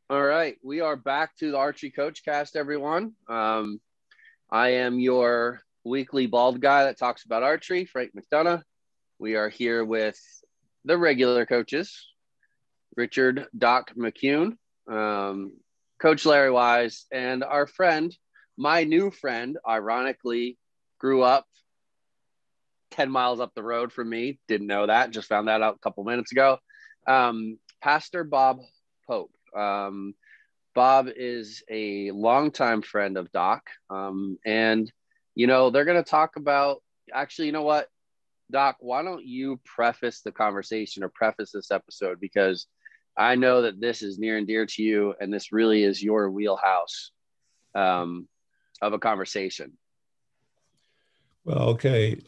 All right, we are back to the Archery CoachCast, everyone. I am your weekly bald guy that talks about archery, Frank McDonough. We are here with the regular coaches, Richard Doc McCune, Coach Larry Wise, and our friend, my new friend, ironically, grew up 10 miles up the road from me. Didn't know that, just found that out a couple minutes ago. Pastor Bob Pope. Bob is a longtime friend of Doc. And, they're going to talk about, actually, you know what, Doc, why don't you preface the conversation or preface this episode? Because I know that this is near and dear to you, and this really is your wheelhouse of a conversation. Well, okay.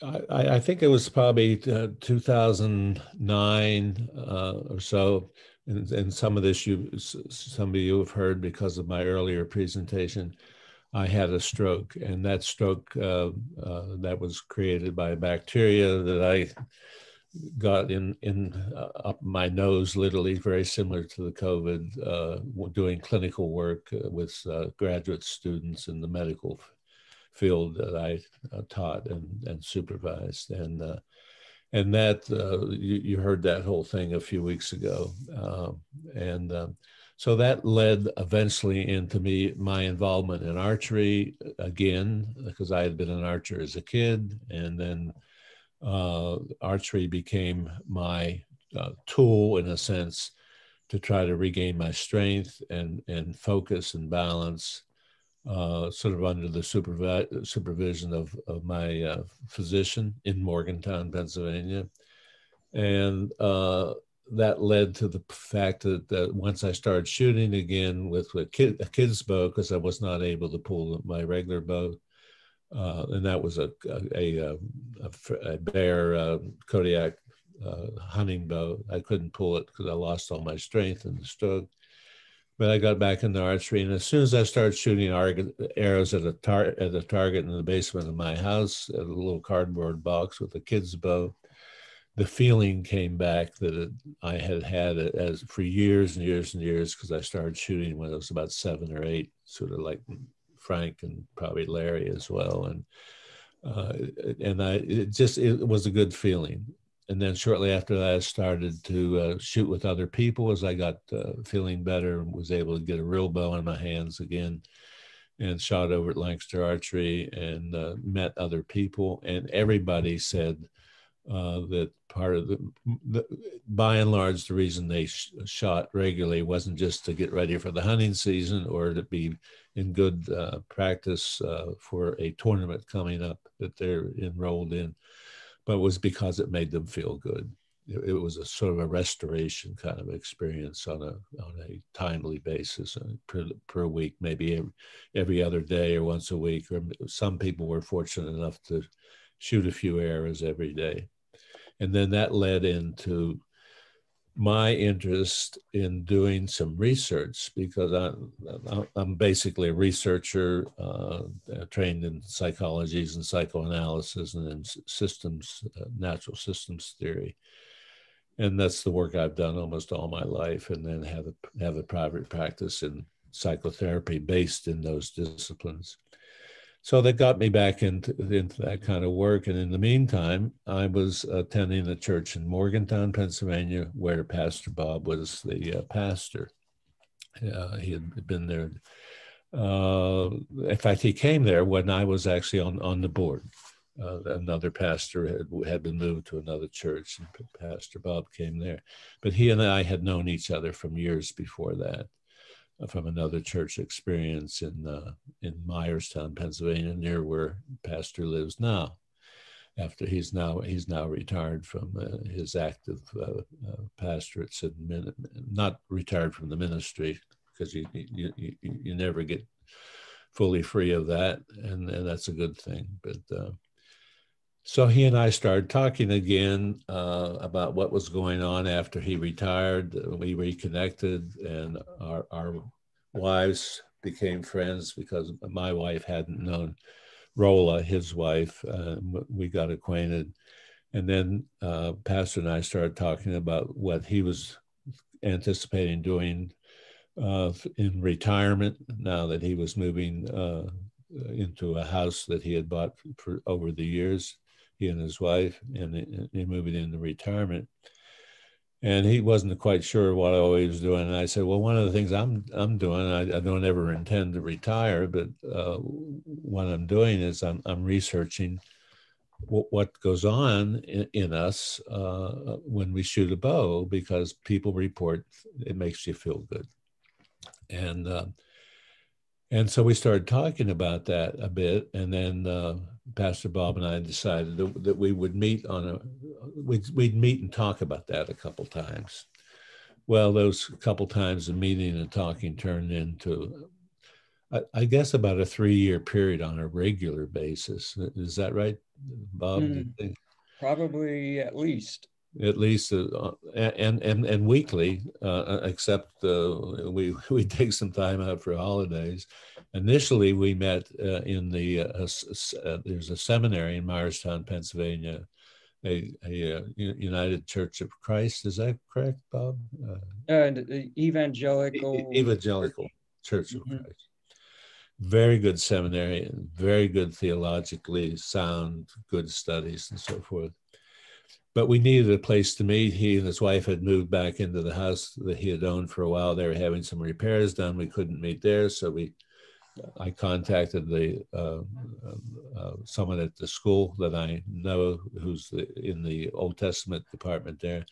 I think it was probably 2009 or so, and some of you have heard because of my earlier presentation. I had a stroke, and that stroke that was created by a bacteria that I got in up my nose, literally very similar to the COVID, doing clinical work with graduate students in the medical field that I taught and supervised. And that you heard that whole thing a few weeks ago. So that led eventually into my involvement in archery again, because I had been an archer as a kid. And then archery became my tool, in a sense, to try to regain my strength and focus and balance, sort of under the supervision of my physician in Morgantown, Pennsylvania. And that led to the fact that once I started shooting again with a kid's bow, because I was not able to pull my regular bow, and that was a Bear Kodiak hunting bow. I couldn't pull it because I lost all my strength in the stroke. But I got back into archery, and as soon as I started shooting arrows at a target in the basement of my house, at a little cardboard box with a kid's bow, the feeling came back that I had as for years and years and years, because I started shooting when I was about 7 or 8, sort of like Frank and probably Larry as well, and it was a good feeling. And then shortly after that, I started to shoot with other people as I got feeling better and was able to get a real bow in my hands again, and shot over at Lancaster Archery and met other people. And everybody said that part of by and large, the reason they shot regularly wasn't just to get ready for the hunting season or to be in good practice for a tournament coming up that they're enrolled in, but was because it made them feel good. It was a sort of a restoration kind of experience on a timely basis, per week, maybe every other day or once a week. Or some people were fortunate enough to shoot a few arrows every day. And then that led into my interest in doing some research, because I'm basically a researcher, trained in psychologies and psychoanalysis and in systems, natural systems theory. And that's the work I've done almost all my life, and then have a private practice in psychotherapy based in those disciplines. So that got me back into that kind of work. And in the meantime, I was attending a church in Morgantown, Pennsylvania, where Pastor Bob was the pastor. He had been there. In fact, he came there when I was actually on the board. Another pastor had been moved to another church, and Pastor Bob came there. But he and I had known each other from years before that, from another church experience in Myerstown, Pennsylvania, near where Pastor lives now. After he's now retired from his active pastorates, and not retired from the ministry, because you never get fully free of that, and that's a good thing. But so he and I started talking again about what was going on after he retired. We reconnected, and our wives became friends, because my wife hadn't known Rolla, his wife. We got acquainted, And then Pastor and I started talking about what he was anticipating doing in retirement now that he was moving into a house that he had bought for over the years, he and his wife, and moving into retirement. And he wasn't quite sure what I was doing. And I said, well, one of the things I'm doing, I don't ever intend to retire, but what I'm doing is I'm researching what goes on in us when we shoot a bow, because people report it makes you feel good. And so we started talking about that a bit, and then Pastor Bob and I decided that we would meet we'd meet and talk about that a couple times. Well, those couple times of meeting and talking turned into, I guess, about a 3-year period on a regular basis. Is that right, Bob? Do you think? Probably at least. At least, and weekly, except we take some time out for holidays. Initially, we met in there's a seminary in Myerstown, Pennsylvania, a United Church of Christ. Is that correct, Bob? Evangelical Church of Christ. Very good seminary, and very good theologically sound, good studies and so forth. But we needed a place to meet. He and his wife had moved back into the house that he had owned for a while. They were having some repairs done. We couldn't meet there, so I contacted someone at the school that I know who's in the Old Testament department there.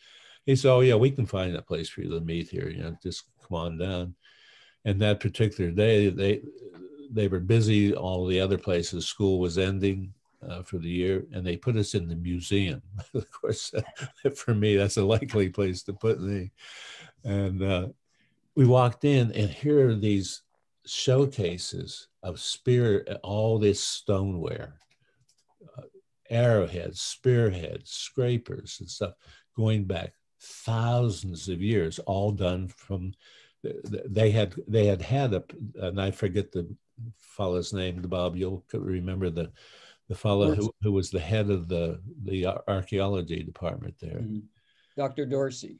He said, "Oh yeah, we can find a place for you to meet here. Just come on down." And that particular day, they were busy. All the other places, school was ending for the year, and they put us in the museum. Of course, for me, that's a likely place to put me. And we walked in, and here are these showcases of all this stoneware, arrowheads, spearheads, scrapers, and stuff going back thousands of years, all done from. They had and I forget the fellow's name, Bob. You'll remember the fellow who was the head of the archaeology department there, Dr. Dorsey.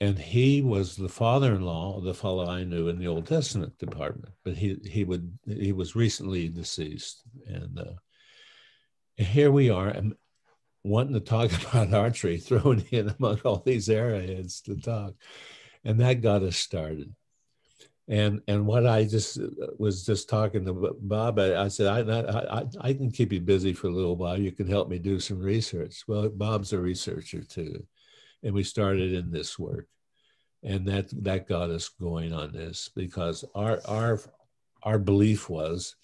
And he was the father-in-law of the fellow I knew in the Old Testament department, but he was recently deceased. And here we are, wanting to talk about archery, thrown in among all these arrowheads to talk, and that got us started. And what I was just talking to Bob, I said, I can keep you busy for a little while. You can help me do some research. Well, Bob's a researcher too. And we started in this work. And that got us going on this, because our belief was,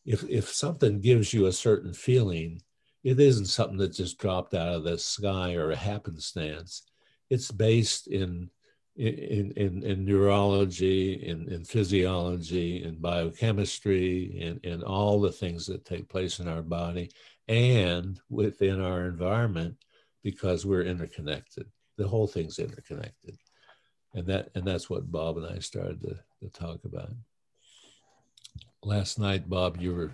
if something gives you a certain feeling, it isn't something that just dropped out of the sky or a happenstance. It's based in neurology, in physiology, in biochemistry, in all the things that take place in our body and within our environment, because we're interconnected. The whole thing's interconnected. And that's what Bob and I started to talk about. Last night, Bob, you were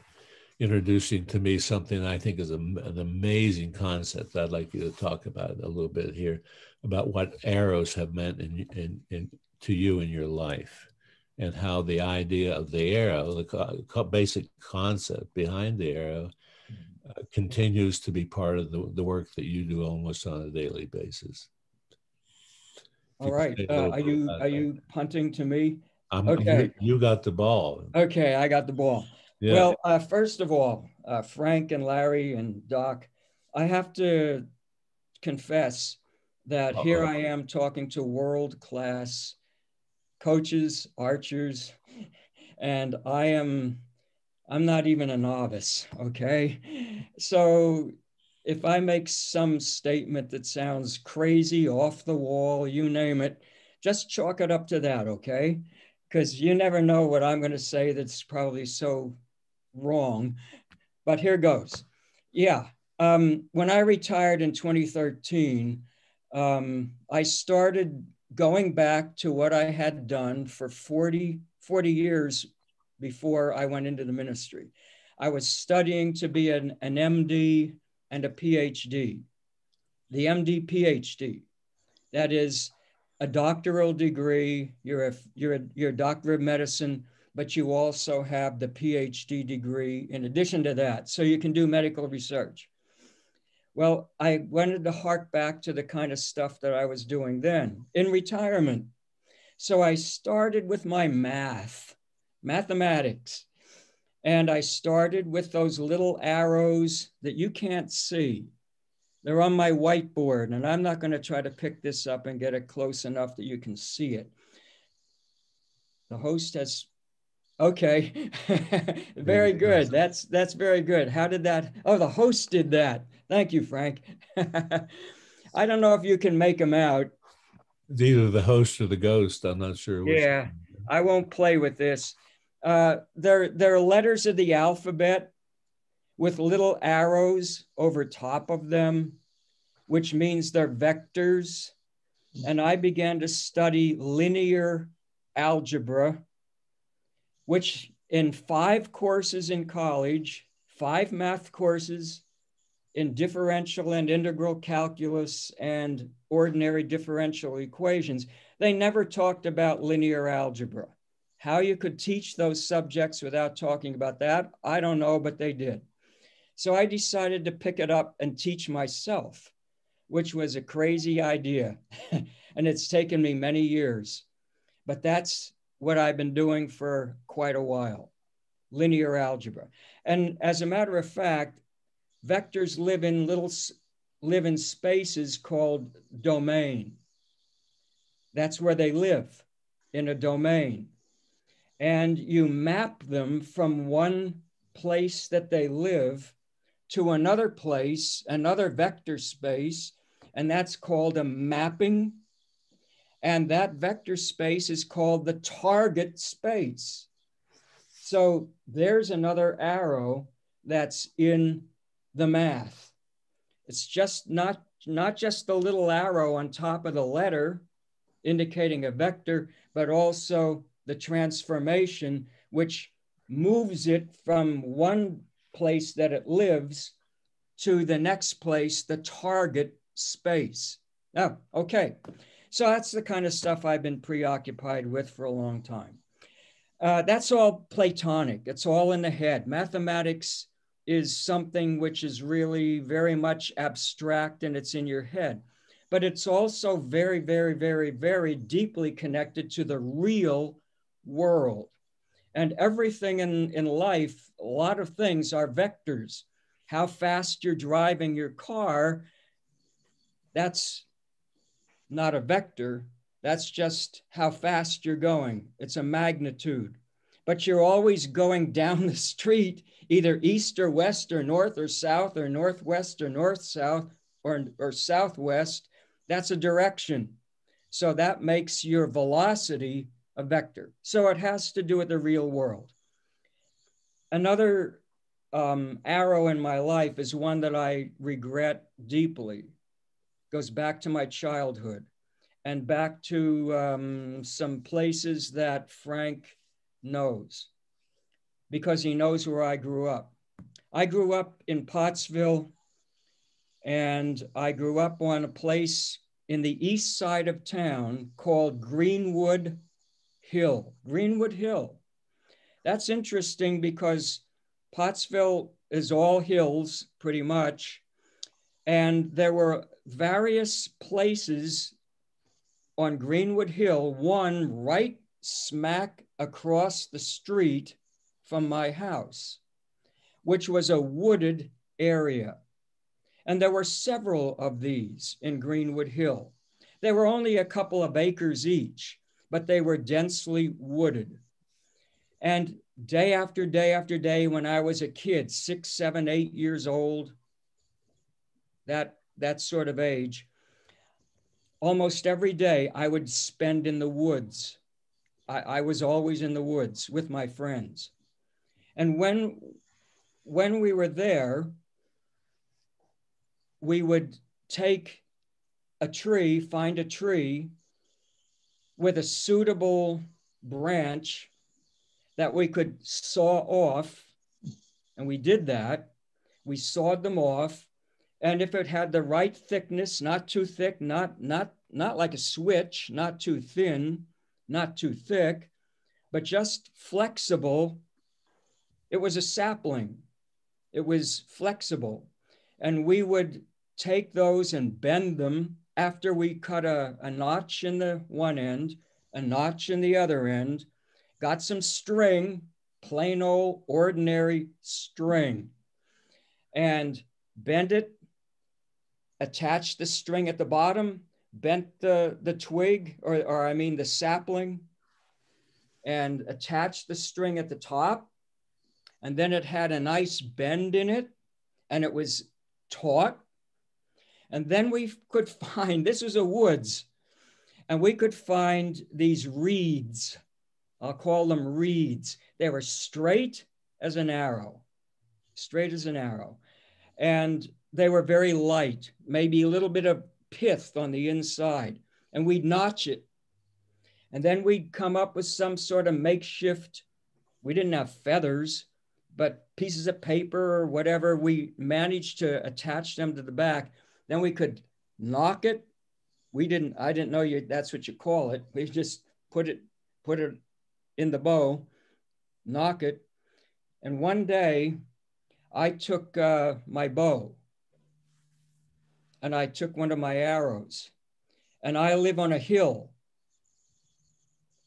introducing to me something I think is an amazing concept. I'd like you to talk about a little bit here, about what arrows have meant to you in your life, and how the idea of the arrow, the basic concept behind the arrow, continues to be part of the work that you do almost on a daily basis. All right. Are you punting to me? Okay. You got the ball. Okay, I got the ball. Yeah. Well, first of all, Frank and Larry and Doc, I have to confess that here I am talking to world-class coaches, archers, and I'm not even a novice, okay? So if I make some statement that sounds crazy, off the wall, you name it, just chalk it up to that, okay? Because you never know what I'm going to say that's probably so wrong, but here goes. Yeah, when I retired in 2013, I started going back to what I had done for 40 years before I went into the ministry. I was studying to be an MD and a PhD. the MD PhD. That is a doctoral degree. You're a doctor of medicine, but you also have the PhD degree in addition to that. So you can do medical research. Well, I wanted to hark back to the kind of stuff that I was doing then in retirement. So I started with my mathematics. And I started with those little arrows that you can't see. They're on my whiteboard, and I'm not going to try to pick this up and get it close enough that you can see it. The host has, okay, very good. That's very good. How did that? Oh, the host did that. Thank you, Frank. I don't know if you can make them out. It's either the host or the ghost. I'm not sure. Yeah, I won't play with this. They're letters of the alphabet with little arrows over top of them, which means they're vectors. And I began to study linear algebra, which in 5 courses in college, 5 math courses in differential and integral calculus and ordinary differential equations, they never talked about linear algebra. How you could teach those subjects without talking about that, I don't know, but they did. So I decided to pick it up and teach myself, which was a crazy idea. And it's taken me many years. But that's what I've been doing for quite a while, linear algebra. And as a matter of fact, vectors live in spaces called domain. That's where they live, in a domain. And you map them from one place that they live to another place, another vector space, and that's called a mapping. And that vector space is called the target space. So there's another arrow that's in the math. It's just not just the little arrow on top of the letter indicating a vector, but also the transformation, which moves it from one place that it lives to the next place, the target space. Now, okay, so that's the kind of stuff I've been preoccupied with for a long time. That's all Platonic. It's all in the head. Mathematics is something which is really very much abstract and it's in your head. But it's also very, very, very, very deeply connected to the real world. And everything in life, a lot of things are vectors. How fast you're driving your car, that's not a vector. That's just how fast you're going. It's a magnitude. But you're always going down the street, either east or west or north or south or northwest or north-south or southwest. That's a direction. So that makes your velocity a vector. So it has to do with the real world. Another arrow in my life is one that I regret deeply. It goes back to my childhood and back to some places that Frank knows because he knows where I grew up. I grew up in Pottsville, and I grew up on a place in the east side of town called Greenwood Hill. Greenwood Hill. That's interesting because Pottsville is all hills, pretty much. And there were various places on Greenwood Hill, one right smack across the street from my house, which was a wooded area. And there were several of these in Greenwood Hill. They were only a couple of acres each, but they were densely wooded. And day after day after day, when I was a kid, 6, 7, 8 years old, that sort of age, almost every day I would spend in the woods. I was always in the woods with my friends. And when we were there, we would take a tree, find a tree with a suitable branch that we could saw off. And we did that. We sawed them off. And if it had the right thickness, not too thick, not like a switch, not too thin, not too thick, but just flexible, it was a sapling. It was flexible. And we would take those and bend them after we cut a notch in the one end, a notch in the other end, got some string, plain old ordinary string, and bend it, attach the string at the bottom, bent the twig, or I mean the sapling, and attach the string at the top. And then it had a nice bend in it, and it was taut. And then we could find, this was a woods, and we could find these reeds. I'll call them reeds. They were straight as an arrow, straight as an arrow. And they were very light, maybe a little bit of pith on the inside. And we'd notch it. And then we'd come up with some sort of makeshift, we didn't have feathers, but pieces of paper or whatever, we managed to attach them to the back. Then we could knock it. I didn't know that's what you call it. We just put it in the bow, knock it. And one day I took my bow and I took one of my arrows, and I live on a hill,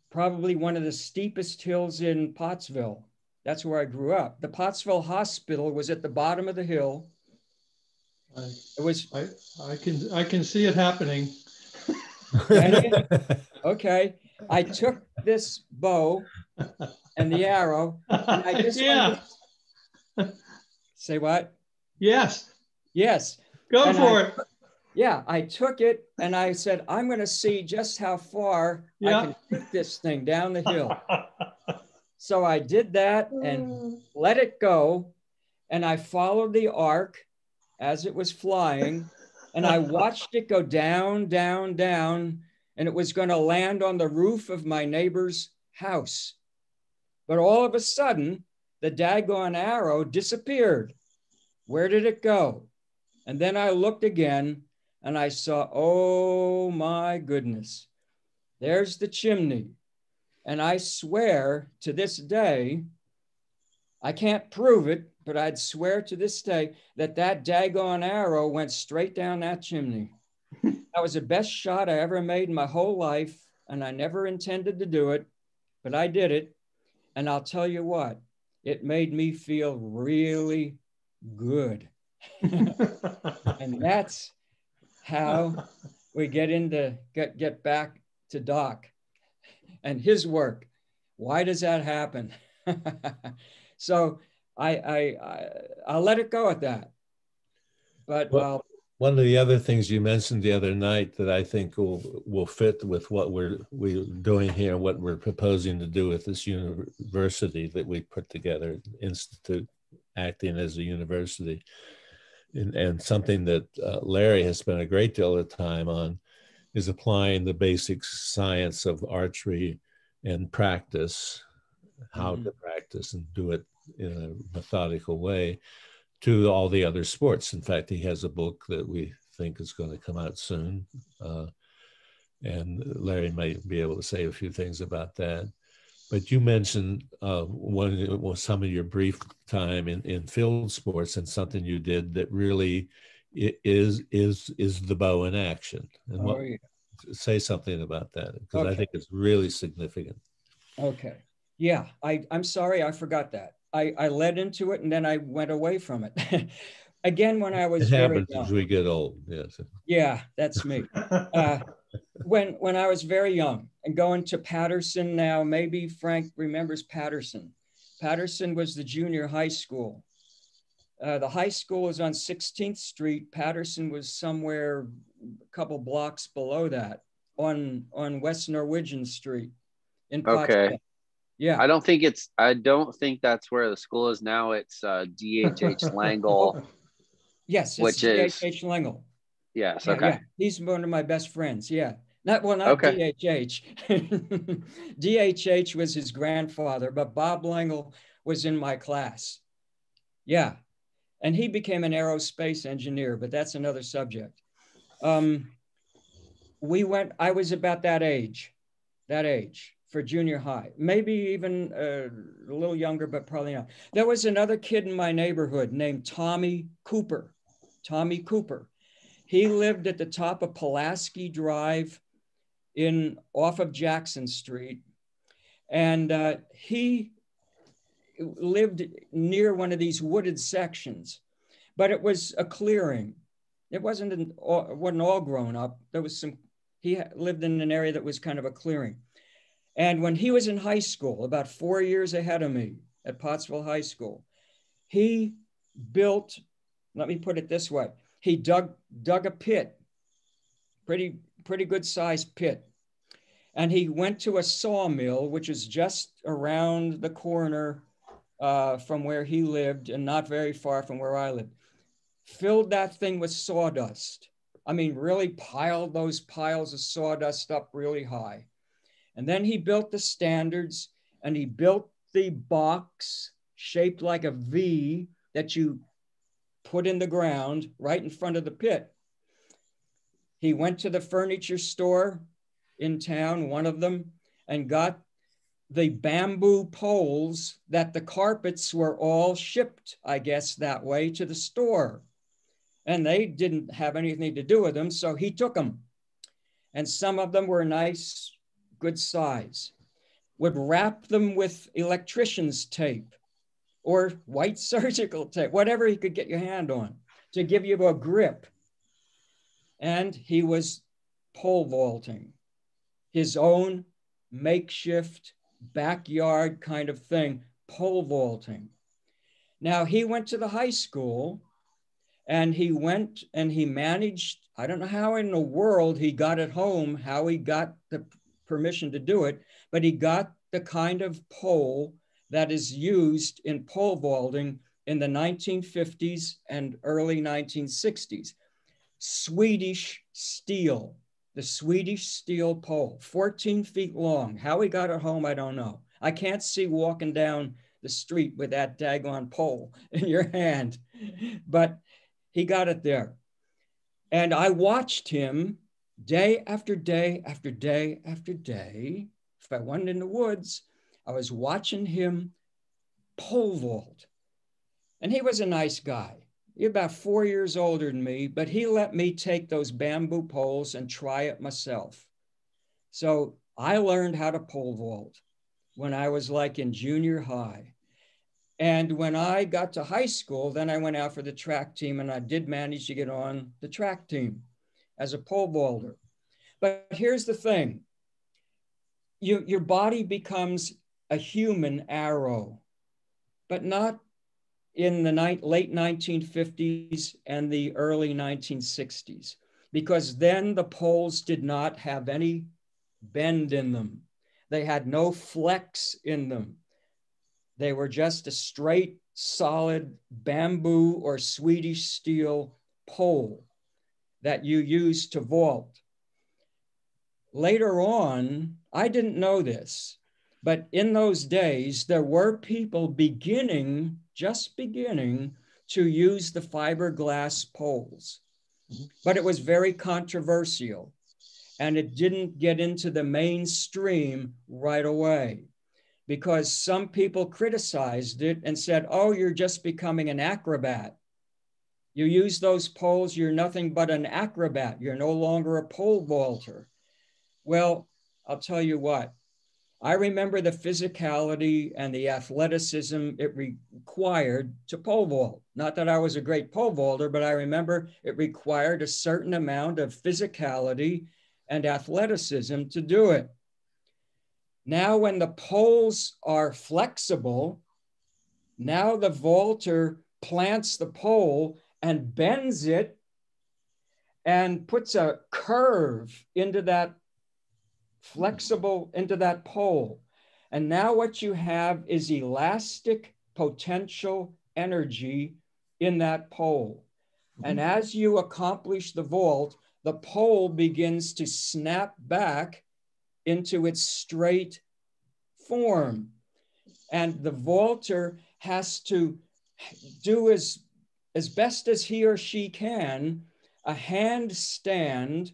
probably one of the steepest hills in Pottsville. That's where I grew up. The Pottsville Hospital was at the bottom of the hill. I can see it happening. Okay. I took this bow and the arrow, and I just say what? Yes. Yes. Go for it. Yeah, I took it and I said, I'm going to see just how far I can shoot this thing down the hill. So I did that and let it go. And I followed the arc as it was flying. And I watched it go down, down, down. And it was going to land on the roof of my neighbor's house. But all of a sudden, the daggone arrow disappeared. Where did it go? And then I looked again and I saw, oh my goodness, there's the chimney. And I swear to this day, I can't prove it, but I'd swear to this day that daggone arrow went straight down that chimney. That was the best shot I ever made in my whole life. And I never intended to do it, but I did it. And I'll tell you what, it made me feel really good. And that's how we get back to Doc and his work. Why does that happen? So I'll let it go at that. But one of the other things you mentioned the other night that I think will fit with what we're doing here, what we're proposing to do with this university that we put together, Institute acting as a university, and something that Larry has spent a great deal of time on is applying the basic science of archery and practice, how to practice and do it in a methodical way to all the other sports. In fact, he has a book that we think is going to come out soon. And Larry might be able to say a few things about that. But you mentioned some of your brief time in field sports and something you did that really is the bow in action. And say something about that, because I think it's really significant. Okay. Yeah, I'm sorry, I forgot that. I led into it and then I went away from it. Again, when I was very young. As we get old, yes. Yeah, that's me. When I was very young and going to Patterson now, maybe Frank remembers Patterson. Patterson was the junior high school. The high school was on 16th Street. Patterson was somewhere a couple blocks below that on West Norwegian Street in Pottsville. Okay. Yeah. I don't think that's where the school is now. It's DHH Langle. Yes, it's DHH Langle. Yes, yeah, okay. Yeah. He's one of my best friends, yeah. Not okay. DHH. DHH was his grandfather, but Bob Langle was in my class. Yeah. And he became an aerospace engineer, but that's another subject. I was about that age for junior high, maybe even a little younger, but probably not. There was another kid in my neighborhood named Tommy Cooper. He lived at the top of Pulaski Drive off of Jackson Street. And he lived near one of these wooded sections, but it was a clearing. It wasn't all grown up. He lived in an area that was kind of a clearing. And when he was in high school, about 4 years ahead of me at Pottsville High School, he built, let me put it this way, he dug a pit, pretty good sized pit. And he went to a sawmill, which is just around the corner from where he lived and not very far from where I lived. Filled that thing with sawdust. I mean, really piled those piles of sawdust up really high. And then he built the standards, and he built the box shaped like a V that you put in the ground right in front of the pit. He went to the furniture store in town, one of them, and got the bamboo poles that the carpets were all shipped, I guess, that way to the store. And they didn't have anything to do with them, so he took them. And some of them were nice, good size. Would wrap them with electrician's tape or white surgical tape, whatever he could get your hand on to give you a grip. And he was pole vaulting, his own makeshift backyard kind of thing, pole vaulting. Now he went to the high school, and he went and he managed, I don't know how in the world he got it home, how he got the permission to do it, but he got the kind of pole that is used in pole vaulting in the 1950s and early 1960s. Swedish steel, the Swedish steel pole, 14 feet long. How he got it home, I don't know. I can't see walking down the street with that daggone pole in your hand, but he got it there. And I watched him day after day after day after day. If I went in the woods, I was watching him pole vault. And he was a nice guy. He was about 4 years older than me, but he let me take those bamboo poles and try it myself. So I learned how to pole vault when I was like in junior high. And when I got to high school, then I went out for the track team, and I did manage to get on the track team as a pole vaulter. But here's the thing. Your body becomes a human arrow, but not in the late 1950s and the early 1960s, because then the poles did not have any bend in them. They had no flex in them. They were just a straight, solid bamboo or Swedish steel pole that you used to vault. Later on, I didn't know this, but in those days, there were people just beginning to use the fiberglass poles. But it was very controversial, and it didn't get into the mainstream right away, because some people criticized it and said, oh, you're just becoming an acrobat. You use those poles, you're nothing but an acrobat. You're no longer a pole vaulter. Well, I'll tell you what, I remember the physicality and the athleticism it required to pole vault. Not that I was a great pole vaulter, but I remember it required a certain amount of physicality and athleticism to do it. Now, when the poles are flexible, now the vaulter plants the pole and bends it and puts a curve into that into that pole. And now what you have is elastic potential energy in that pole. And as you accomplish the vault, the pole begins to snap back into its straight form. And the vaulter has to do as as best as he or she can, a handstand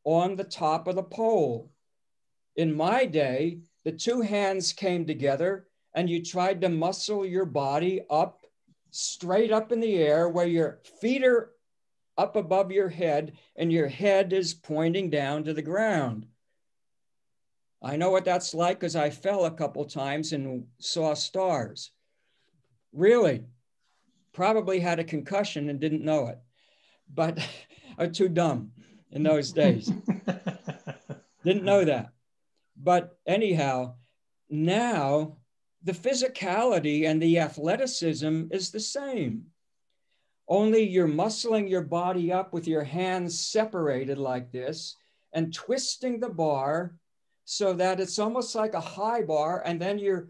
on the top of the pole. In my day, the two hands came together and you tried to muscle your body up, straight up in the air where your feet are up above your head and your head is pointing down to the ground. I know what that's like because I fell a couple times and saw stars. Really, probably had a concussion and didn't know it, but I'm too dumb in those days. Didn't know that. But anyhow, now the physicality and the athleticism is the same. Only you're muscling your body up with your hands separated like this and twisting the bar so that it's almost like a high bar, and then you're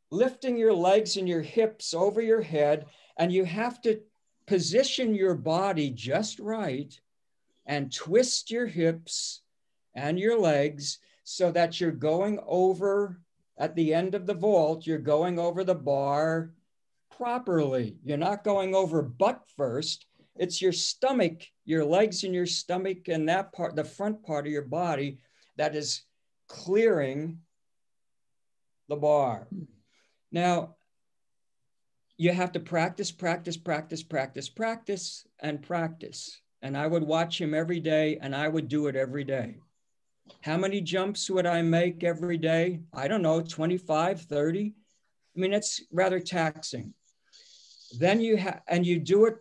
lifting your legs and your hips over your head, and you have to position your body just right and twist your hips and your legs so that you're going over, at the end of the vault, you're going over the bar properly. You're not going over butt first. It's your stomach, your legs and your stomach, and that part, the front part of your body, that is clearing the bar. Now, you have to practice, practice, practice, practice, practice, and practice. And I would watch him every day, and I would do it every day. How many jumps would I make every day? I don't know, 25, 30. I mean, it's rather taxing. Then you do it,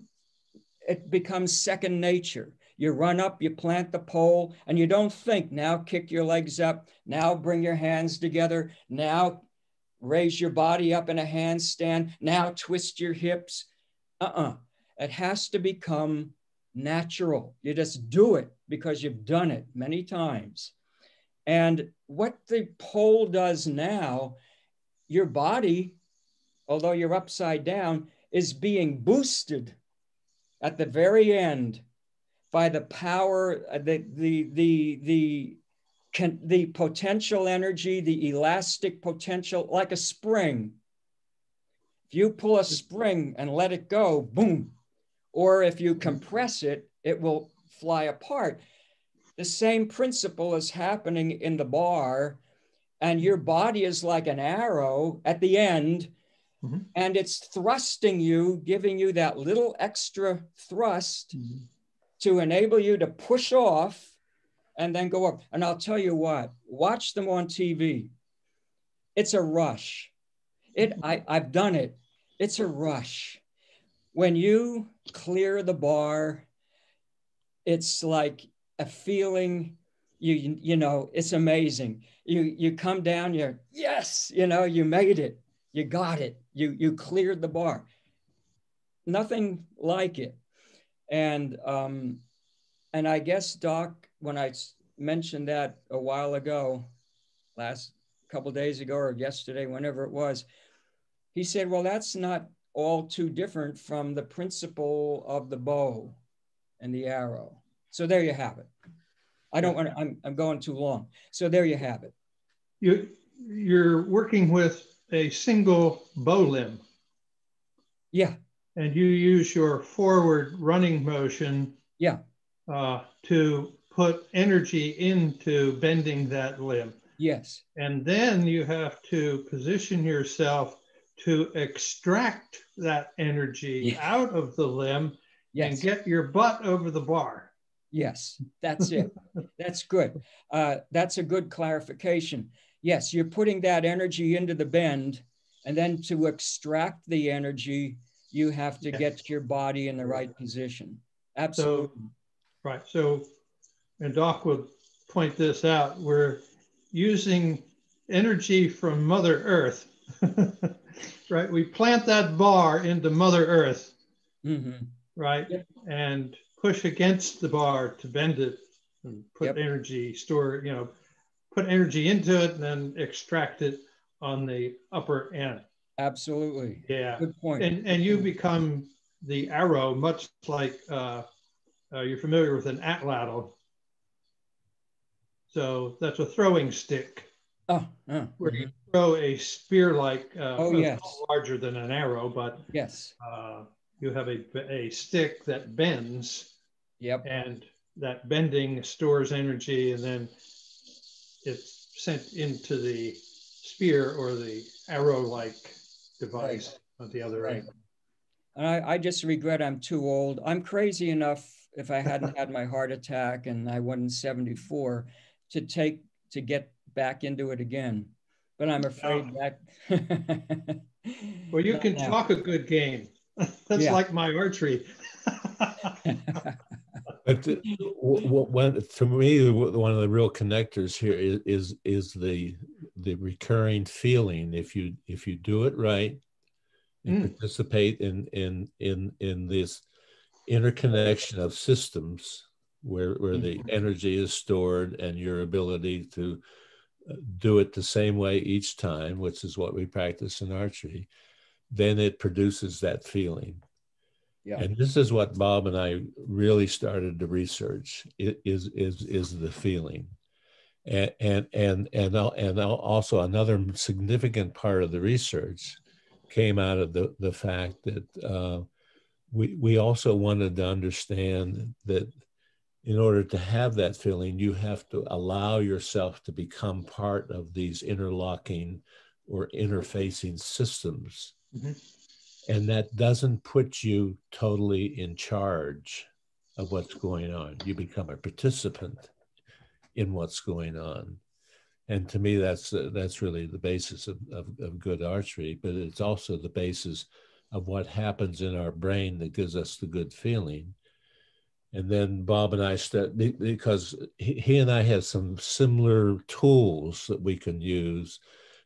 it becomes second nature. You run up, you plant the pole, and you don't think, now kick your legs up, now bring your hands together, now raise your body up in a handstand, now twist your hips. It has to become natural. You just do it because you've done it many times. And what the pole does now, your body, although you're upside down, is being boosted at the very end by the power, the potential energy, the elastic potential, like a spring. If you pull a spring and let it go, boom. Or if you compress it, it will fly apart. The same principle is happening in the bar, and your body is like an arrow at the end, and it's thrusting you, giving you that little extra thrust to enable you to push off and then go up. And I'll tell you what, watch them on TV. It's a rush. I've done it. It's a rush. When you clear the bar, it's like a feeling, you know, it's amazing. You come down, you're, yes, you know, you made it. You got it. You cleared the bar. Nothing like it. And I guess, Doc, when I mentioned that a while ago, last couple days ago or yesterday, whenever it was, he said, well, that's not all too different from the principle of the bow and the arrow. So there you have it. I don't want to, I'm going too long. So there you have it. You're working with a single bow limb. Yeah. And you use your forward running motion to put energy into bending that limb. Yes. And then you have to position yourself to extract that energy out of the limb and get your butt over the bar. Yes, that's it. That's good. That's a good clarification. Yes, you're putting that energy into the bend, and then to extract the energy, you have to get your body in the right position. Absolutely. Right. So, and Doc would point this out, we're using energy from Mother Earth, right? We plant that bar into Mother Earth, right? Yep. And push against the bar to bend it and put energy, store, you know, put energy into it and then extract it on the upper end. Absolutely. Yeah. Good point. And you become the arrow, much like you're familiar with an atlatl. So that's a throwing stick. Where you throw a spear-like, larger than an arrow, but you have a stick that bends. Yep. And that bending stores energy, and then it's sent into the spear or the arrow-like device on the other end. And I just regret I'm too old. I'm crazy enough, if I hadn't had my heart attack and I wasn't 74, to get back into it again. But I'm afraid that. Well, you can talk a good game. That's like my archery. But to me, one of the real connectors here is the recurring feeling. If you do it right, and participate in this interconnection of systems where the energy is stored, and your ability to do it the same way each time, which is what we practice in archery, then it produces that feeling. Yeah. And this is what Bob and I really started to research, is the feeling. And also another significant part of the research came out of the fact that we also wanted to understand that in order to have that feeling, you have to allow yourself to become part of these interlocking or interfacing systems. Mm-hmm. And that doesn't put you totally in charge of what's going on. You become a participant in what's going on. And to me, that's really the basis of good archery, but it's also the basis of what happens in our brain that gives us the good feeling. And then Bob and I, because he and I have some similar tools that we can use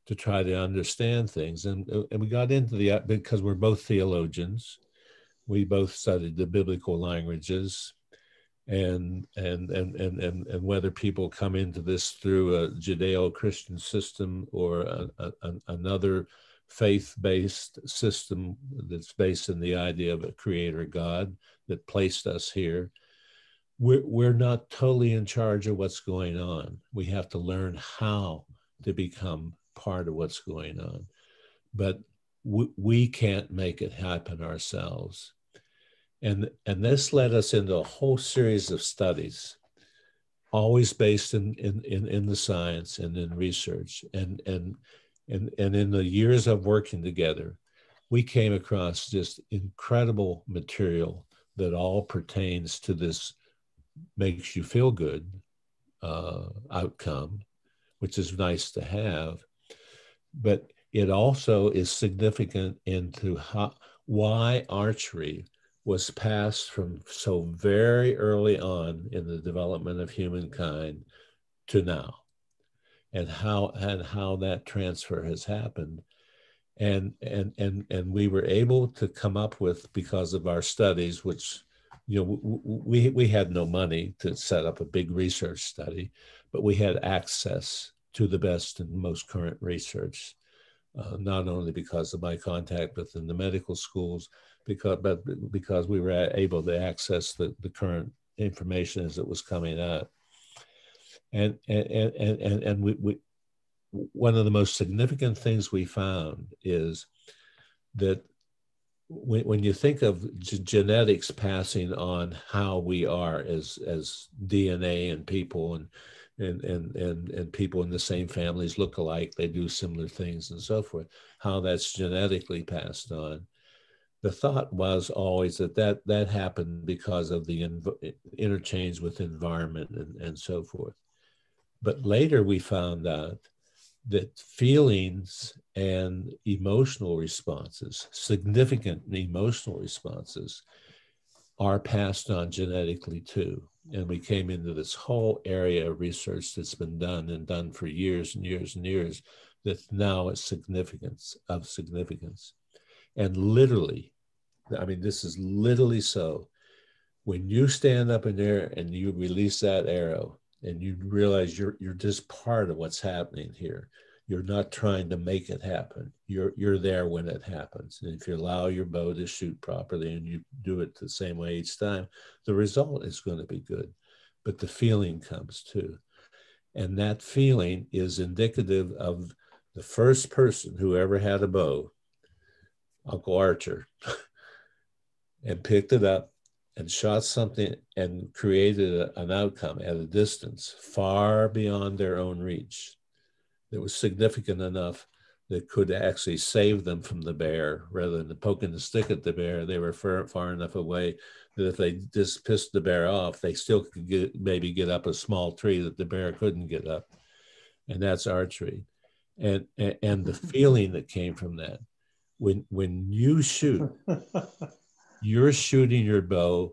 to try to understand things. And we got into because we're both theologians, we both studied the biblical languages, and whether people come into this through a Judeo-Christian system or another faith-based system that's based in the idea of a creator God that placed us here, we're not totally in charge of what's going on. We have to learn how to become part of what's going on, but we can't make it happen ourselves. And this led us into a whole series of studies, always based in the science and in research. And in the years of working together, we came across just incredible material that all pertains to this makes you feel good outcome, which is nice to have. But it also is significant into why archery was passed from so very early on in the development of humankind to now, and how that transfer has happened. And we were able to come up with, because of our studies, which, you know, we had no money to set up a big research study, but we had access to the best and most current research, not only because of my contact within the medical schools, but because we were able to access the current information as it was coming out. And we one of the most significant things we found is that when you think of genetics passing on how we are as DNA and people, and people in the same families look alike, they do similar things and so forth, how that's genetically passed on. The thought was always that happened because of the interchange with environment and so forth. But later we found out that feelings and emotional responses, significant emotional responses, are passed on genetically too. And we came into this whole area of research that's been done for years and years and years, that's now of significance. And literally, I mean, this is literally so. When you stand up in there and you release that arrow, and you realize you're just part of what's happening here. You're not trying to make it happen. You're there when it happens. And if you allow your bow to shoot properly and you do it the same way each time, the result is going to be good. But the feeling comes too. And that feeling is indicative of the first person who ever had a bow, Uncle Archer. and picked it up and shot something and created an outcome at a distance far beyond their own reach that was significant enough that could actually save them from the bear. Rather than poking the stick at the bear, they were far enough away that if they just pissed the bear off, they still could maybe get up a small tree that the bear couldn't get up. And that's archery. And the feeling that came from that. When you shoot, you're shooting your bow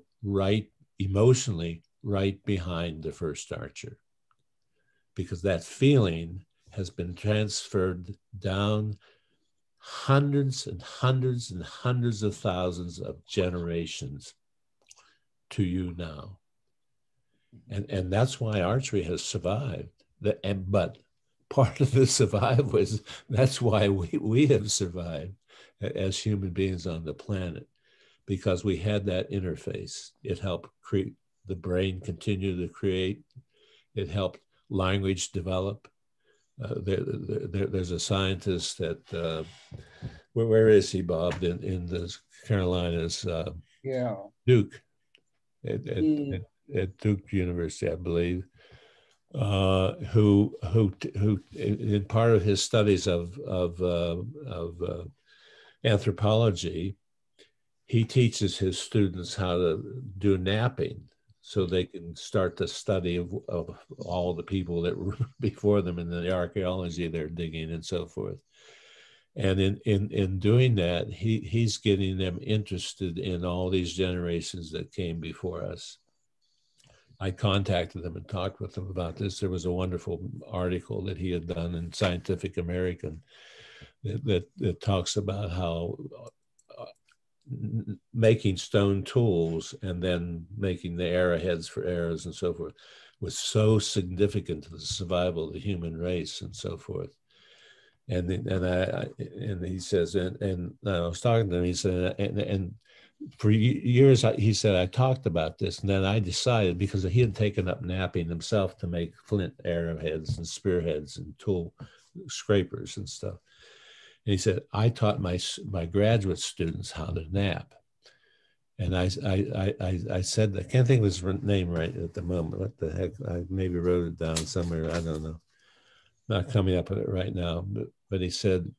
emotionally right behind the first archer, because that feeling has been transferred down hundreds and hundreds and hundreds of thousands of generations to you now. And that's why archery has survived. But part of the survival was, that's why we have survived as human beings on the planet, because we had that interface. It helped create the brain continue to create. It helped language develop. There's a scientist at, where is he, Bob? In the Carolinas, Duke, at Duke University, I believe, who in part of his studies of anthropology, he teaches his students how to do napping, so they can start the study of all the people that were before them in the archaeology they're digging and so forth. And in doing that, he's getting them interested in all these generations that came before us. I contacted them and talked with them about this. There was a wonderful article that he had done in Scientific American that talks about how making stone tools and then making the arrowheads for arrows and so forth was so significant to the survival of the human race and so forth. And he says, and I was talking to him, he said, and for years, he said, I talked about this, and then I decided, because he had taken up napping himself, to make flint arrowheads and spearheads and tool scrapers and stuff. And he said, I taught my graduate students how to nap. And I said, I can't think of his name right at the moment. What the heck? I maybe wrote it down somewhere. I don't know. Not coming up with it right now. But he said,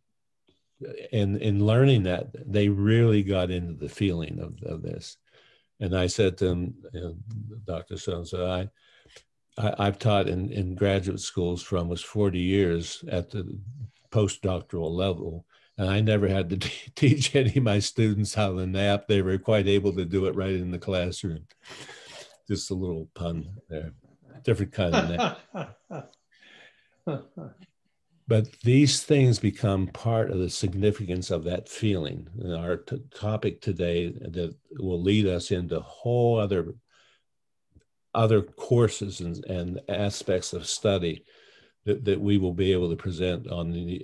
in learning that, they really got into the feeling of this. And I said to him, Dr. So-and-so, I've taught in graduate schools for almost 40 years at the postdoctoral level, and I never had to teach any of my students how to nap. They were quite able to do it right in the classroom. Just a little pun there. Different kind of nap. But these things become part of the significance of that feeling. And our topic today that will lead us into whole other courses and aspects of study that we will be able to present on the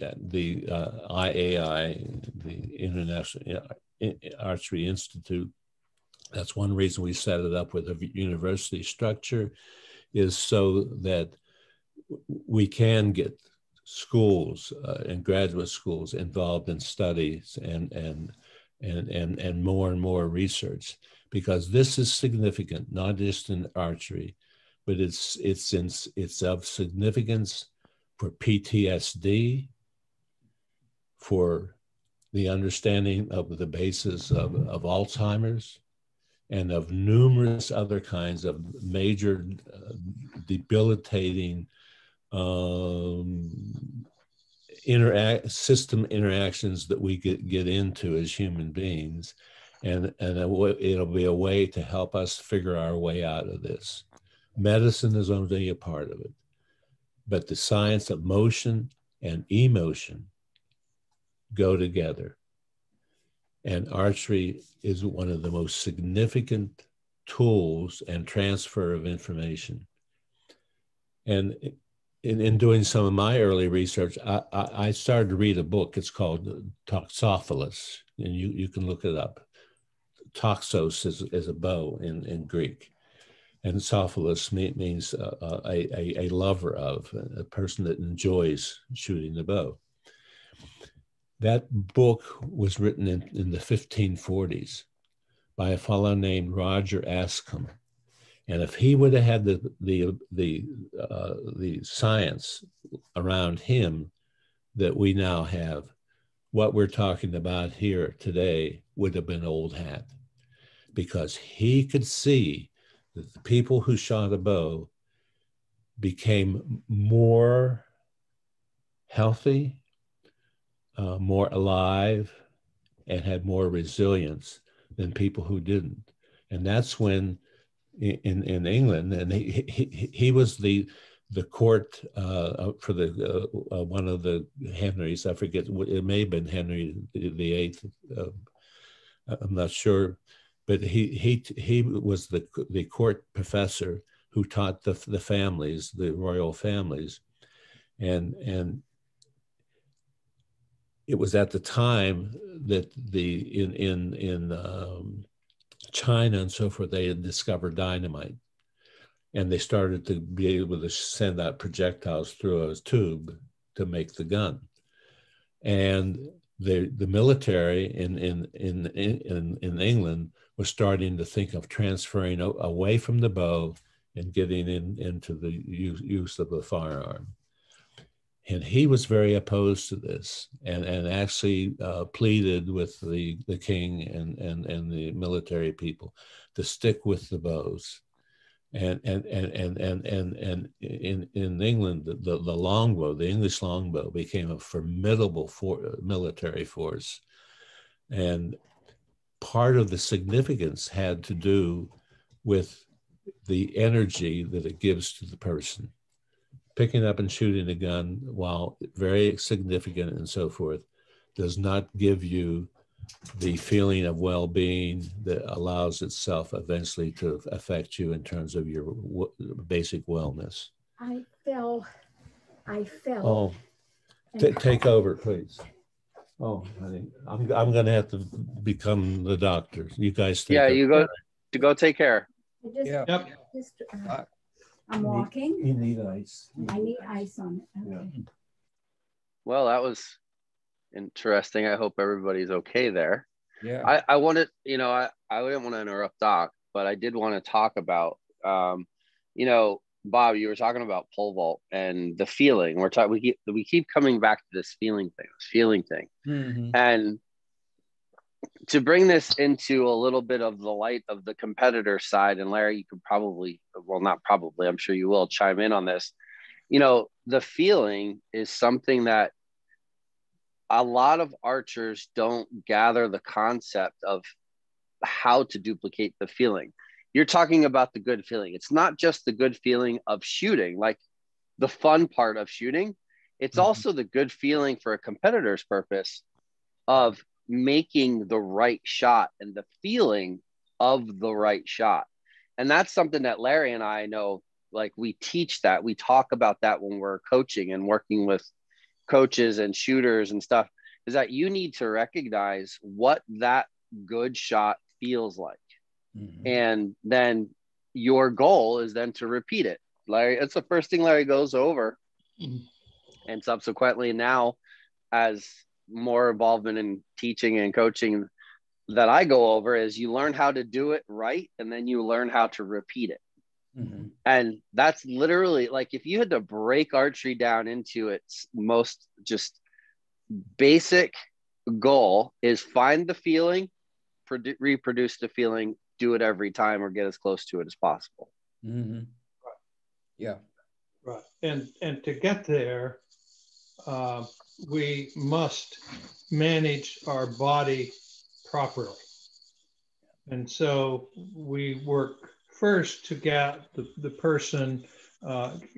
IAI, the International Archery Institute. That's one reason we set it up with a university structure, is so that we can get schools and graduate schools involved in studies and more and more research, because this is significant, not just in archery, but it's of significance for PTSD, for the understanding of the basis of Alzheimer's, and of numerous other kinds of major debilitating system interactions that we get into as human beings. And it'll be a way to help us figure our way out of this. Medicine is only a part of it, but the science of motion and emotion go together. And archery is one of the most significant tools and transfer of information. And in doing some of my early research, I started to read a book. It's called Toxophilus, and you can look it up. Toxos is a bow in Greek, and Sophilus means a lover of, a person that enjoys shooting the bow. That book was written in the 1540s by a fellow named Roger Ascham. And if he would have had the science around him that we now have, what we're talking about here today would have been old hat, because he could see that the people who shot a bow became more healthy, more alive, and had more resilience than people who didn't. And that's when in England, and he was the court for the one of the Henrys. I forget, it may have been Henry VIII. I'm not sure, but he was the court professor who taught the families, the royal families, and it was at the time that in China and so forth, they had discovered dynamite, and they started to be able to send out projectiles through a tube to make the gun. And the military in England was starting to think of transferring away from the bow and getting into the use of the firearm. And he was very opposed to this, and actually pleaded with the king and the military people to stick with the bows. And in England, the longbow, the English longbow, became a formidable military force. And part of the significance had to do with the energy that it gives to the person. Picking up and shooting a gun, while very significant and so forth, does not give you the feeling of well-being that allows itself eventually to affect you in terms of your basic wellness. I fell. Oh, take over, please. Oh, honey, I'm going to have to become the doctor. You guys take over. You go take care. I'm walking. You need ice. I need ice on it. Okay. Yeah. Well, that was interesting. I hope everybody's okay there. Yeah. I wanted, I didn't want to interrupt Doc, but I did want to talk about, Bob, you were talking about pole vault and the feeling. We keep coming back to this feeling thing. Mm-hmm. And to bring this into a little bit of the light of the competitor side, and Larry, you could I'm sure you will chime in on this. The feeling is something that a lot of archers don't gather the concept of how to duplicate the feeling. You're talking about the good feeling. It's not just the good feeling of shooting, like the fun part of shooting. It's also the good feeling for a competitor's purpose of making the right shot and the feeling of the right shot. And that's something that Larry and I know, like we teach that, we talk about that when we're coaching and working with coaches and shooters and stuff, is that you need to recognize what that good shot feels like. Mm-hmm. And then your goal is then to repeat it. Larry, it's the first thing Larry goes over. Mm-hmm. And subsequently now, as more involvement in teaching and coaching that I go over, is you learn how to do it right, and then you learn how to repeat it. Mm-hmm. And that's literally, like, if you had to break archery down into its most just basic goal, is find the feeling, reproduce the feeling, do it every time, or get as close to it as possible. Mm-hmm. Right. Yeah. Right. And to get there, we must manage our body properly. And so we work first to get the person,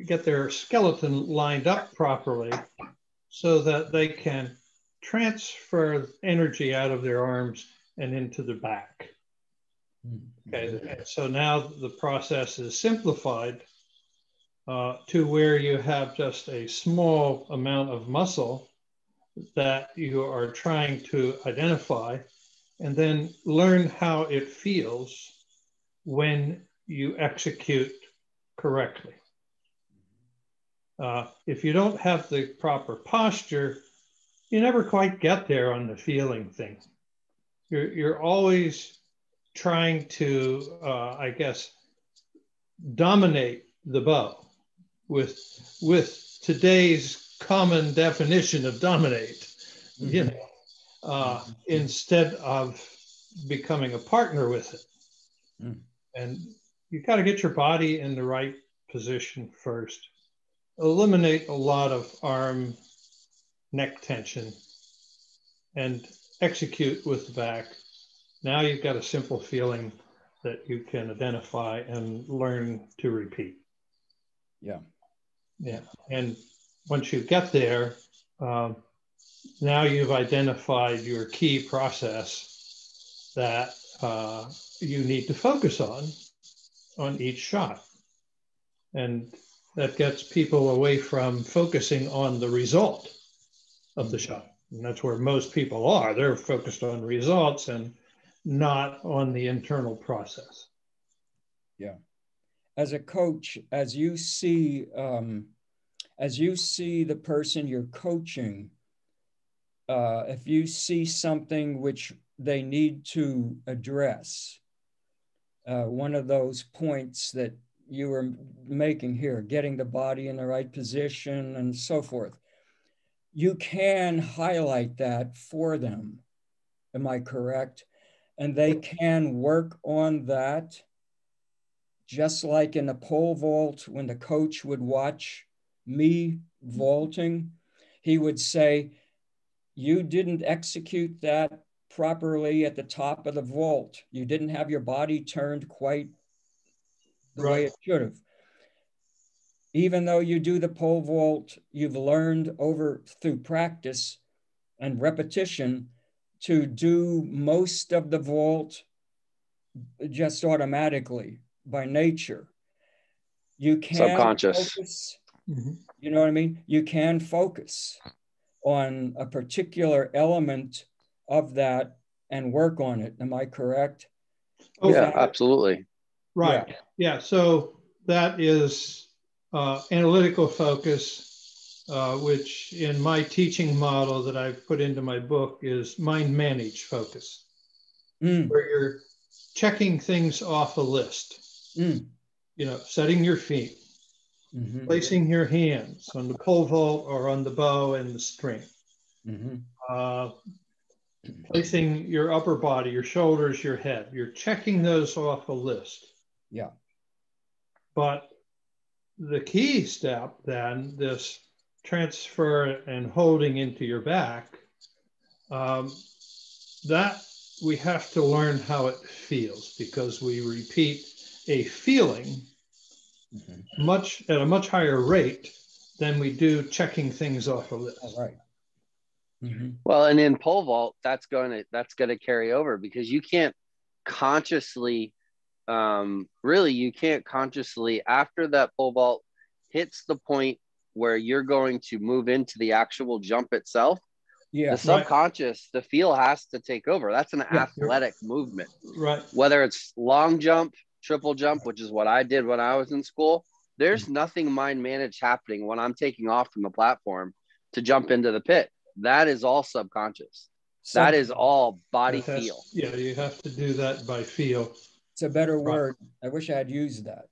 get their skeleton lined up properly so that they can transfer energy out of their arms and into the back. Okay, so now the process is simplified to where you have just a small amount of muscle that you are trying to identify, and then learn how it feels when you execute correctly. If you don't have the proper posture, you never quite get there on the feeling thing. You're always trying to, I guess, dominate the bow with today's common definition of dominate, you know, instead of becoming a partner with it. And you got to get your body in the right position first. Eliminate a lot of arm, neck tension, and execute with the back. Now you've got a simple feeling that you can identify and learn to repeat. Yeah. Yeah. And once you get there, now you've identified your key process that you need to focus on each shot. And that gets people away from focusing on the result of the shot. And that's where most people are. They're focused on results and not on the internal process. Yeah. As a coach, as you see the person you're coaching, if you see something which they need to address, one of those points that you were making here, getting the body in the right position and so forth, you can highlight that for them. Am I correct? And they can work on that, just like in the pole vault, when the coach would watch me vaulting, he would say, you didn't execute that properly at the top of the vault. You didn't have your body turned quite the way it should have. Even though you do the pole vault, you've learned through practice and repetition to do most of the vault just automatically by nature. You can subconscious. Focus, you know what I mean? You can focus on a particular element of that and work on it. Am I correct? Yeah, absolutely. Right. Yeah. So that is analytical focus, which in my teaching model that I've put into my book is mind managed focus, where you're checking things off a list, you know, setting your feet, placing your hands on the pole vault or on the bow and the string, placing your upper body, your shoulders, your head. You're checking those off a list. Yeah. But the key step then, this transfer and holding into your back, that we have to learn how it feels, because we repeat a feeling at a much higher rate than we do checking things off a list. All right. Well, and in pole vault, that's going to carry over, because you can't consciously, you can't consciously, after that pole vault hits the point where you're going to move into the actual jump itself, the subconscious, the feel has to take over. That's an athletic movement. Right. Whether it's long jump, triple jump, which is what I did when I was in school, there's nothing mind managed happening when I'm taking off from the platform to jump into the pit. That is all subconscious. That is all body feel. Yeah, you have to do that by feel. It's a better word. I wish I had used that.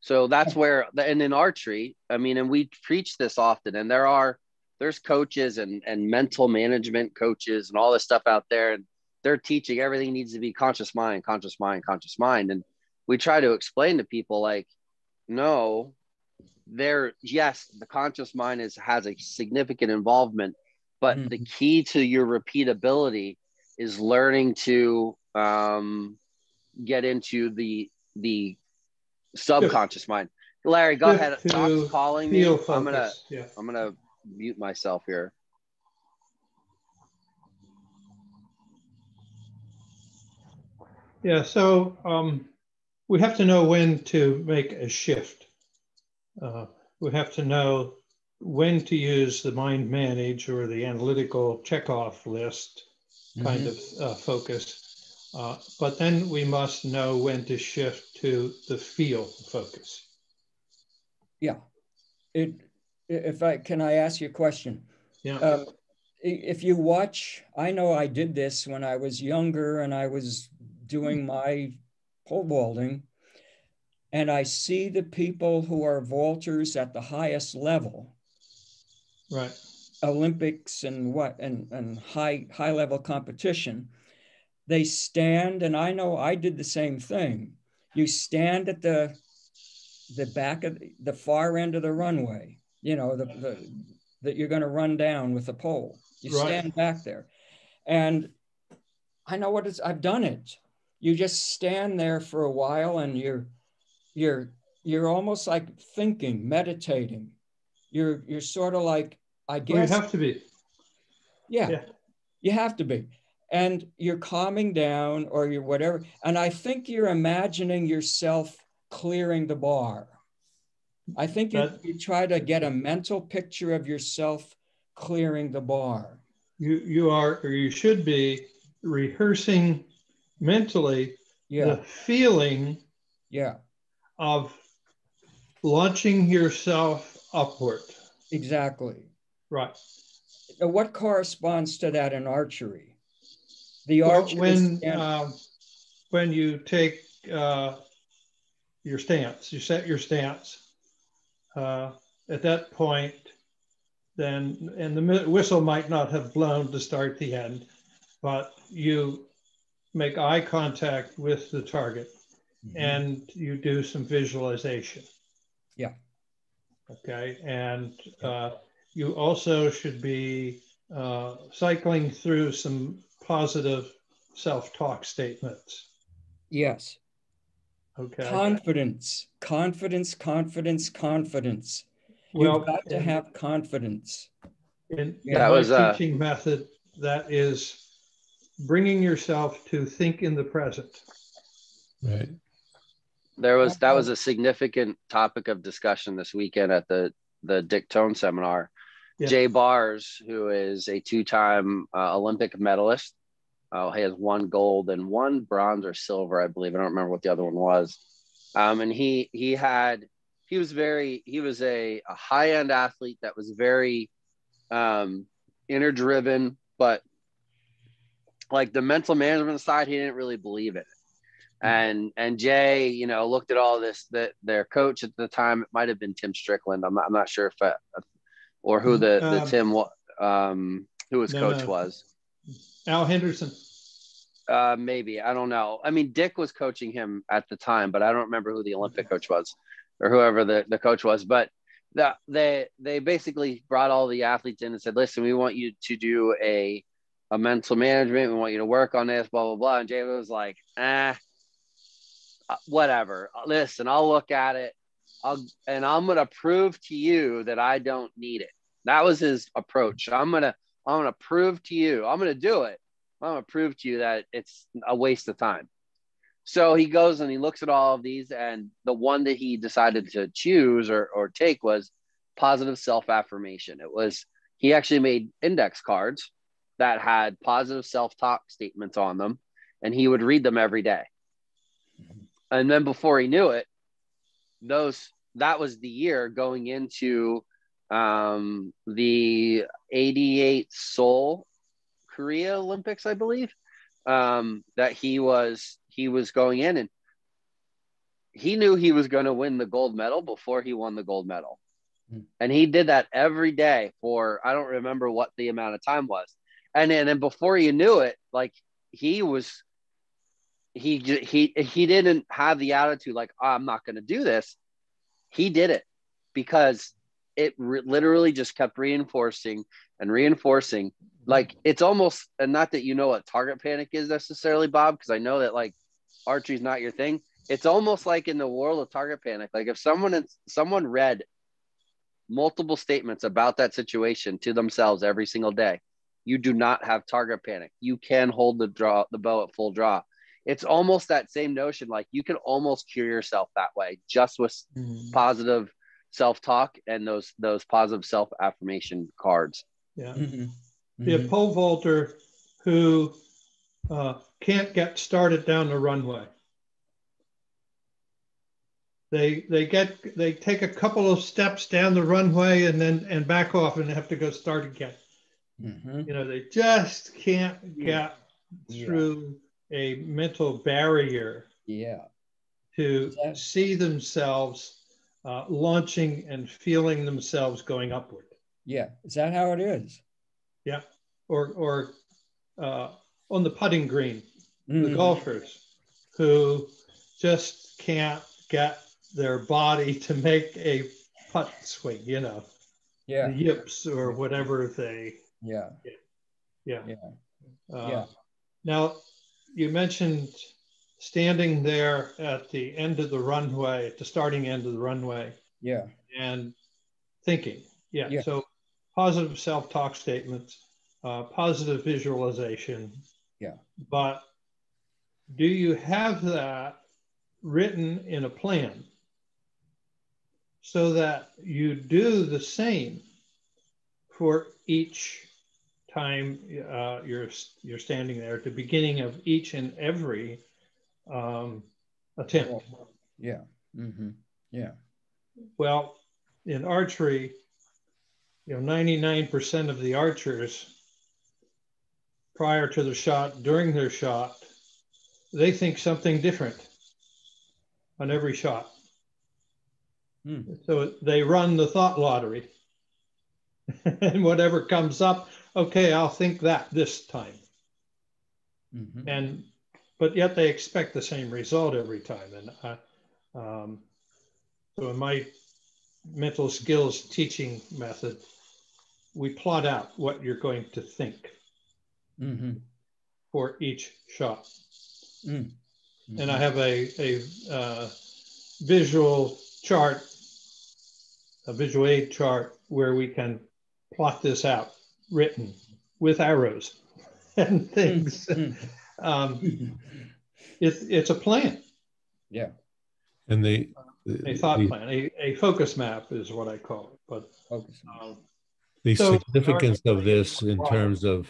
So that's where, and in archery, I mean, and we preach this often, and there's coaches and mental management coaches and all this stuff out there, and they're teaching everything needs to be conscious mind. And we try to explain to people, like, no, yes, the conscious mind has a significant involvement, but the key to your repeatability is learning to get into the subconscious mind. Larry, go ahead. Doc's calling me. I'm gonna mute myself here. Yeah, so we have to know when to make a shift. We have to know when to use the mind manage or the analytical checkoff list kind of focus. But then we must know when to shift to the feel focus. Yeah. Can I ask you a question? Yeah. If you watch, I know I did this when I was younger and I was doing my pole vaulting, and I see the people who are vaulters at the highest level, Right. Olympics and high level competition, they stand, and I know I did the same thing. You stand at the back of the far end of the runway, that you're going to run down with a pole. You stand back there, and I know I've done it. You just stand there for a while, and you're almost like thinking, meditating. You're sort of like, I guess. Well, you have to be. Yeah, you have to be. And you're calming down, or you're whatever. And I think you're imagining yourself clearing the bar. I think you try to get a mental picture of yourself clearing the bar. You are, or you should be, rehearsing mentally the feeling of launching yourself upward. Exactly. Right. What corresponds to that in archery? The when you take your stance, you set your stance. At that point, then, and the whistle might not have blown to start the end, but you make eye contact with the target, and you do some visualization. Yeah. Okay. And you also should be cycling through some positive self-talk statements. Yes. Okay. Confidence. Well, you've got to have confidence. In my teaching method, that is bringing yourself to think in the present. Right. That was a significant topic of discussion this weekend at the Dick Tone seminar. Yeah. Jay Bars, who is a 2-time Olympic medalist, he has 1 gold and 1 bronze or silver, I believe. I don't remember what the other one was. And he was a high-end athlete that was very inner driven, but like the mental management side, he didn't really believe in it. And Jay, looked at all this, that their coach at the time, it might've been Tim Strickland. I'm not sure if or who the Tim, who his coach was. Al Henderson. Maybe, I don't know. I mean, Dick was coaching him at the time, but I don't remember who the Olympic coach was or whoever the coach was. But they basically brought all the athletes in and said, listen, we want you to do a mental management. We want you to work on this, blah, blah, blah. And Jay was like, whatever. Listen, I'll look at it. I'm going to prove to you that I don't need it. That was his approach. I'm going to prove to you, I'm going to do it. I'm going to prove to you that it's a waste of time. So he goes and he looks at all of these, and the one that he decided to choose or take was positive self-affirmation. He actually made index cards that had positive self-talk statements on them, and he would read them every day. And then before he knew it, that was the year going into the 88 Seoul Korea Olympics, I believe, that he was going in, and he knew he was going to win the gold medal before he won the gold medal. And he did that every day for, I don't remember what the amount of time was. And then before you knew it, like he didn't have the attitude like, oh, I'm not going to do this. He did it because it literally just kept reinforcing and reinforcing. Like it's almost, and not that you know what target panic is necessarily, Bob, because I know that like archery is not your thing. It's almost like in the world of target panic. Like if someone read multiple statements about that situation to themselves every single day, you do not have target panic. You can hold the bow at full draw. It's almost that same notion. Like you can almost cure yourself that way, just with positive self-talk and those positive self-affirmation cards. Yeah. The pole vaulter who can't get started down the runway. They take a couple of steps down the runway and back off and have to go start again. They just can't get through a mental barrier to see themselves launching and feeling themselves going upward. Yeah, is that how it is? Yeah, or on the putting green, the golfers who just can't get their body to make a putt swing, you know, the yips or whatever they. Yeah. Now, you mentioned standing there at the end of the runway, at the starting end of the runway. Yeah. And thinking. Yeah. So positive self-talk statements, positive visualization. Yeah. But do you have that written in a plan so that you do the same for each time you're standing there at the beginning of each and every attempt? Yeah. Mm-hmm. Yeah. Well, in archery, 99% of the archers prior to the shot, during their shot, they think something different on every shot. So they run the thought lottery. And whatever comes up, okay, I'll think that this time. But yet they expect the same result every time. And so in my mental skills teaching method, we plot out what you're going to think for each shot. And I have a visual chart, a visual aid chart, where we can plot this out, written with arrows and things. It's a plan. Yeah. And a thought plan, a focus map is what I call it. But the significance of this in terms of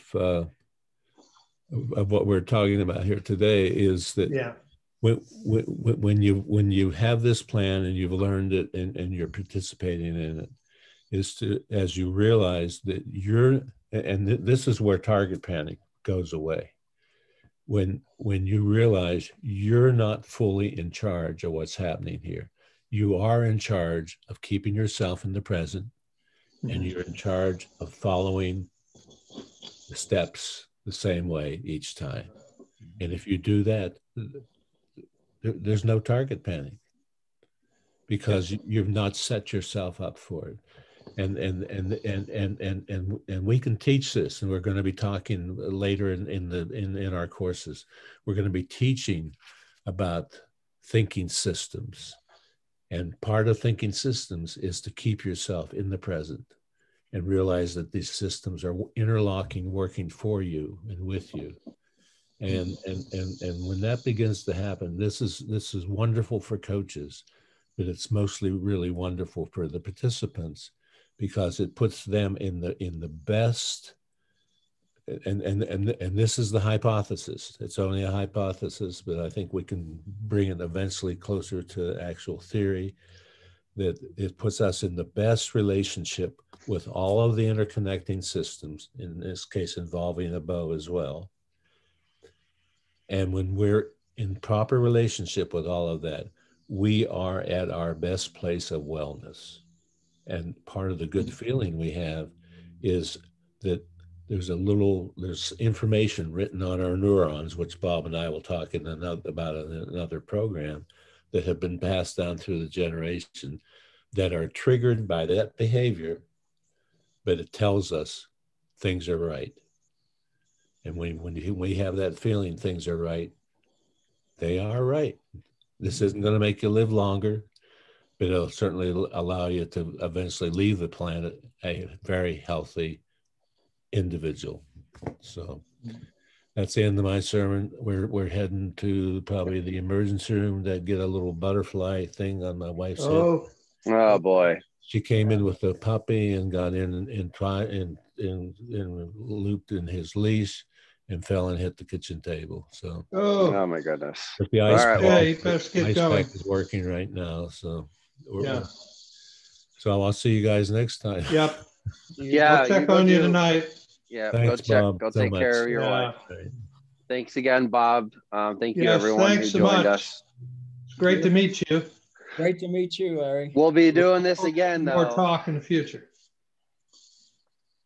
what we're talking about here today is that when you have this plan and you've learned it and you're participating in it, is to, as you realize that this is where target panic goes away. When you realize you're not fully in charge of what's happening here, you are in charge of keeping yourself in the present, and you're in charge of following the steps the same way each time. And if you do that, there's no target panic because you've not set yourself up for it. And we can teach this, and we're going to be talking later in our courses. We're going to be teaching about thinking systems, and part of thinking systems is to keep yourself in the present and realize that these systems are interlocking, working for you and with you. And when that begins to happen, this is wonderful for coaches, but it's mostly really wonderful for the participants, because it puts them in the best. And this is the hypothesis. It's only a hypothesis, but I think we can bring it eventually closer to actual theory, that it puts us in the best relationship with all of the interconnecting systems, in this case involving a bow as well. And when we're in proper relationship with all of that, we are at our best place of wellness. And part of the good feeling we have is that there's information written on our neurons, which Bob and I will talk about in another program, that have been passed down through the generation that are triggered by that behavior, but it tells us things are right. And when we have that feeling things are right, they are right. This isn't going to make you live longer, but it'll certainly allow you to eventually leave the planet a very healthy individual. So that's the end of my sermon. We're heading to probably the emergency room to get a little butterfly thing on my wife's head. Oh boy. She came in with a puppy and got in and looped in his leash and fell and hit the kitchen table. So oh my goodness. But the ice pack is working right now. So so I'll see you guys next time. Yep. Yeah. I'll check on you tonight. Yeah. Thanks, go check. Bob, Go so take much. care of your wife. Right. Thanks again, Bob. Thank you, Yes, everyone who thanks so joined much. us. It's great to meet you. Great to meet you, Larry. We'll be doing this again, More though. talk in the future.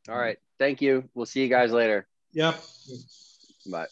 All right. Thank you. We'll see you guys later. Yep. Bye.